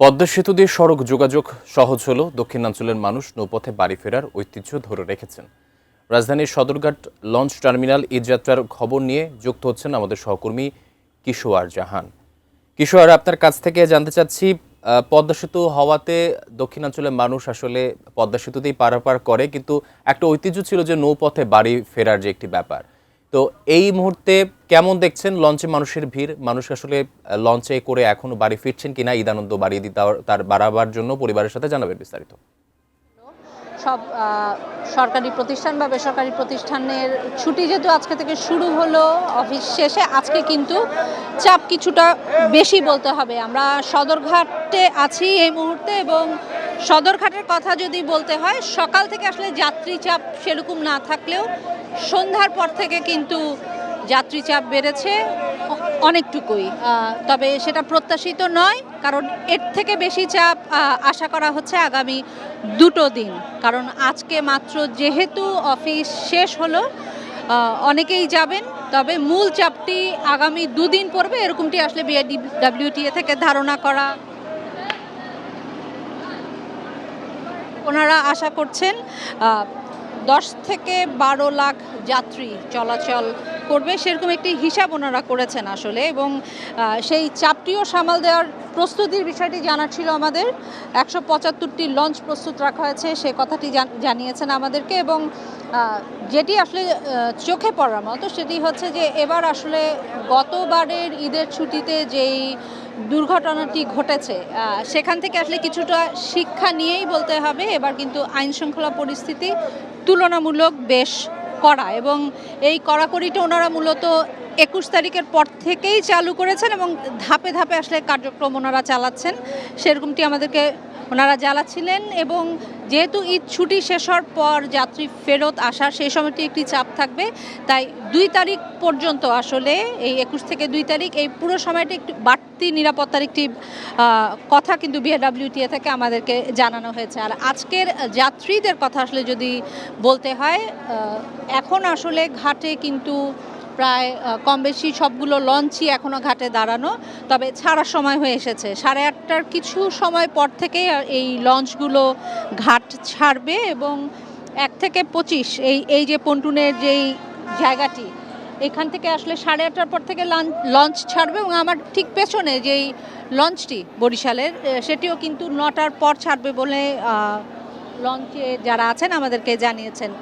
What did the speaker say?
পদ্মা সেতু দিয়ে সড়ক যোগাযোগ সহজ হলো দক্ষিণাঞ্চলের মানুষ নৌপথে বাড়ি ফেরার ঐতিহ্য ধরে রেখেছেন। রাজধানীর সদরঘাট লঞ্চ টার্মিনাল ঈদযাত্রার খবর নিয়ে যুক্ত হচ্ছেন আমাদের সহকর্মী কিশোর জাহান। কিশোর, আপনার কাছ থেকে জানতে চাচ্ছি, পদ্মা সেতু হওয়াতে দক্ষিণাঞ্চলের মানুষ আসলে পদ্মা সেতুতেই পারাপার করে, কিন্তু একটা ঐতিহ্য ছিল যে নৌপথে বাড়ি ফেরার যে একটি ব্যাপার। তো এই মুহূর্তে কেমন দেখছেন লঞ্চে মানুষের ভিড়? মানুষ আসলে লঞ্চে করে এখনো বাড়ি ফিরছেন কিনা? ঈদ আনন্দ বাড়িয়ে দিতে তার বাড়াবার জন্য পরিবারের সাথে জানাবেন বিস্তারিত। সব সরকারি প্রতিষ্ঠান বা বেসরকারি প্রতিষ্ঠানের ছুটি যেহেতু আজকে থেকে শুরু হলো অফিস শেষে, আজকে কিন্তু চাপ কিছুটা বেশি বলতে হবে। আমরা সদরঘাটে আছি এই মুহূর্তে, এবং সদরঘাটের কথা যদি বলতে হয়, সকাল থেকে আসলে যাত্রী চাপ সেরকম না থাকলেও সন্ধ্যার পর থেকে কিন্তু যাত্রী চাপ বেড়েছে অনেকটুকুই। তবে সেটা প্রত্যাশিত নয়, কারণ এর থেকে বেশি চাপ আশা করা হচ্ছে আগামী দুটো দিন। কারণ আজকে মাত্র যেহেতু অফিস শেষ হলো, অনেকেই যাবেন, তবে মূল চাপটি আগামী দুদিন পড়বে, এরকমটি আসলে বিআরডব্লিউটিএ থেকে ধারণা করা। ওনারা আশা করছেন 10 থেকে 12 লাখ যাত্রী চলাচল করবে, সেরকম একটি হিসাব ওনারা করেছেন আসলে। এবং সেই চাপটিও সামাল দেওয়ার প্রস্তুতির বিষয়টি জানার ছিল আমাদের। 175টি লঞ্চ প্রস্তুত রাখা হয়েছে, সে কথাটি জানিয়েছেন আমাদেরকে। এবং যেটি আসলে চোখে পড়ার মতো সেটি হচ্ছে যে এবার আসলে গতবারের ঈদের ছুটিতে যেই দুর্ঘটনাটি ঘটেছে, সেখান থেকে আসলে কিছুটা শিক্ষা নিয়েই বলতে হবে এবার কিন্তু আইন শৃঙ্খলা পরিস্থিতি তুলনামূলক বেশ কড়া, এবং এই কড়াকড়িটা ওনারা মূলত 21 তারিখের পর থেকেই চালু করেছেন এবং ধাপে ধাপে আসলে কার্যক্রম ওনারা চালাচ্ছেন, সেরকমটি আমাদেরকে ওনারা জ্বালাচ্ছিলেন। এবং যেহেতু ঈদ ছুটি শেষ হওয়ার পর যাত্রী ফেরত আসার সেই সময়টি একটি চাপ থাকবে, তাই 2 তারিখ পর্যন্ত আসলে এই 21 থেকে 2 তারিখ এই পুরো সময়টি একটু বাড়তি নিরাপত্তার একটি কথা কিন্তু বিআরডব্লিউটিএ থেকে আমাদেরকে জানানো হয়েছে। আর আজকের যাত্রীদের কথা আসলে যদি বলতে হয়, এখন আসলে ঘাটে কিন্তু প্রায় কম বেশি সবগুলো লঞ্চই এখনও ঘাটে দাঁড়ানো, তবে ছাড়ার সময় হয়ে এসেছে। 8:30টার কিছু সময় পর থেকে এই লঞ্চগুলো ঘাট ছাড়বে, এবং 1 থেকে 25 এই যে পন্টুনের যেই জায়গাটি, এখান থেকে আসলে 8:30টার পর থেকে লঞ্চ ছাড়বে। এবং আমার ঠিক পেছনে যেই লঞ্চটি বরিশালের, সেটিও কিন্তু 9টার পর ছাড়বে বলে লঞ্চে যারা আছেন আমাদেরকে জানিয়েছেন।